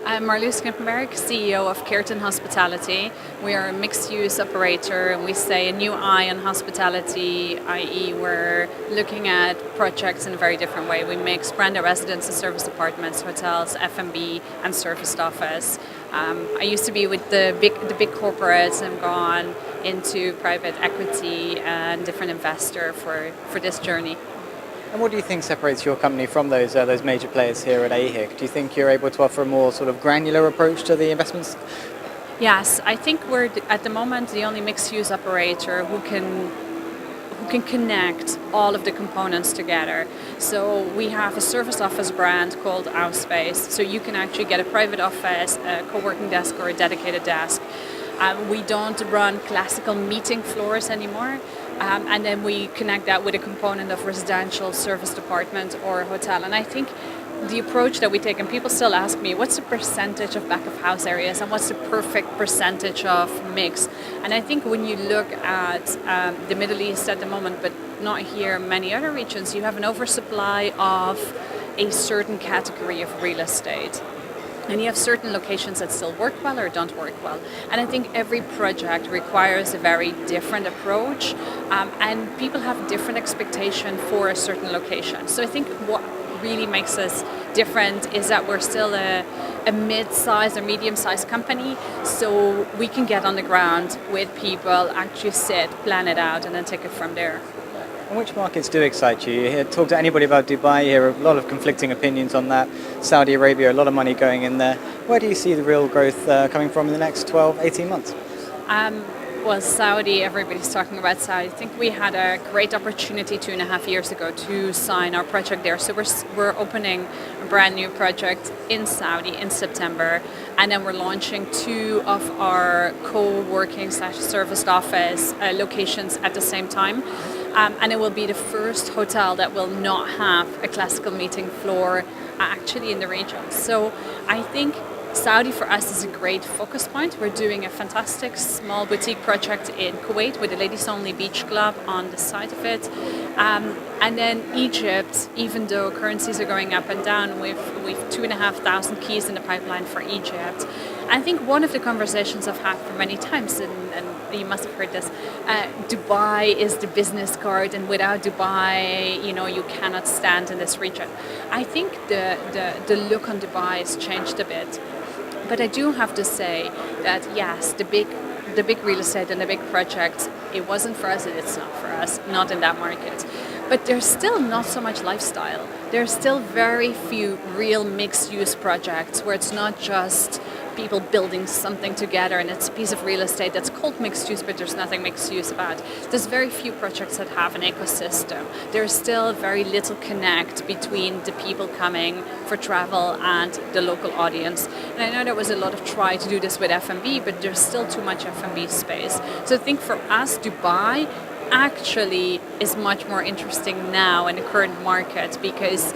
I'm Marloes Knippenberg, CEO of Kerten Hospitality. We are a mixed-use operator, and we say a new eye on hospitality, i.e. we're looking at projects in a very different way. We mix branded residence and service apartments, hotels, F&B, and serviced office. I used to be with the big corporates and gone into private equity and different investor for this journey. And what do you think separates your company from those major players here at AHIC? Do you think you're able to offer a more sort of granular approach to the investments? Yes, I think we're at the moment the only mixed-use operator who can connect all of the components together. So we have a service office brand called Our Space, so you can actually get a private office, a co-working desk, or a dedicated desk. We don't run classical meeting floors anymore. And then we connect that with a component of residential, service department, or hotel. And I think the approach that we take, and people still ask me, what's the percentage of back of house areas and what's the perfect percentage of mix? And I think when you look at the Middle East at the moment, but not here, many other regions, you have an oversupply of a certain category of real estate. And you have certain locations that still work well or don't work well. And I think every project requires a very different approach, and people have different expectation for a certain location. So I think what really makes us different is that we're still a mid-sized or medium-sized company, so we can get on the ground with people, actually sit, plan it out, and then take it from there. And which markets do excite you? You talk to anybody about Dubai, you hear a lot of conflicting opinions on that. Saudi Arabia, a lot of money going in there. Where do you see the real growth coming from in the next 12, 18 months? Well, Saudi, everybody's talking about Saudi. I think we had a great opportunity 2.5 years ago to sign our project there. So we're opening a brand new project in Saudi in September. And then we're launching 2 of our co-working / serviced office locations at the same time. And it will be the first hotel that will not have a classical meeting floor actually in the region. So I think Saudi for us is a great focus point. We're doing a fantastic small boutique project in Kuwait with a ladies only beach club on the side of it. And then Egypt, even though currencies are going up and down, we've 2,500 keys in the pipeline for Egypt. I think one of the conversations I've had for many times, and you must have heard this, Dubai is the business card, and without Dubai, you cannot stand in this region. I think the look on Dubai has changed a bit. But I do have to say that yes, the big real estate and the big projects, it wasn't for us and it's not for us, not in that market. But there's still not so much lifestyle. There's still very few real mixed-use projects where it's not just people building something together and it's a piece of real estate that's called mixed use, but there's nothing mixed use about. There's very few projects that have an ecosystem. There's still very little connect between the people coming for travel and the local audience. And I know there was a lot of try to do this with F&B, but there's still too much F&B space. So I think for us, Dubai actually is much more interesting now in the current market because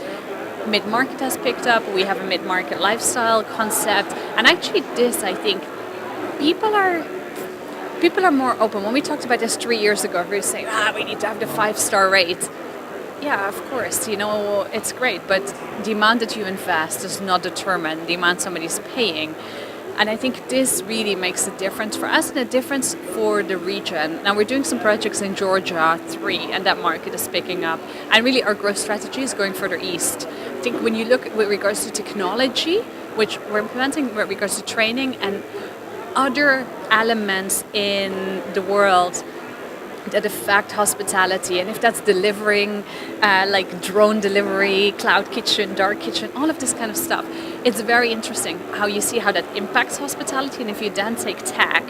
mid-market has picked up, we have a mid-market lifestyle concept, and actually this, I think, people are more open. When we talked about this 3 years ago, we were saying, we need to have the 5-star rate. Yeah, of course, it's great, but the amount that you invest does not determine the amount somebody's paying. And I think this really makes a difference for us and a difference for the region. Now we're doing some projects in Georgia 3, and that market is picking up. And really our growth strategy is going further east. I think when you look with regards to technology, which we're implementing with regards to training and other elements in the world that affect hospitality, and if that's delivering, like drone delivery, cloud kitchen, dark kitchen, all of this kind of stuff, it's very interesting how you see how that impacts hospitality. And if you then take tech,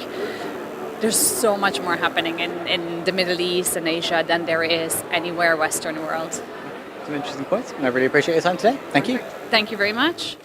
there's so much more happening in the Middle East and Asia than there is anywhere Western world. Some interesting points, and I really appreciate your time today. Thank you. Thank you very much.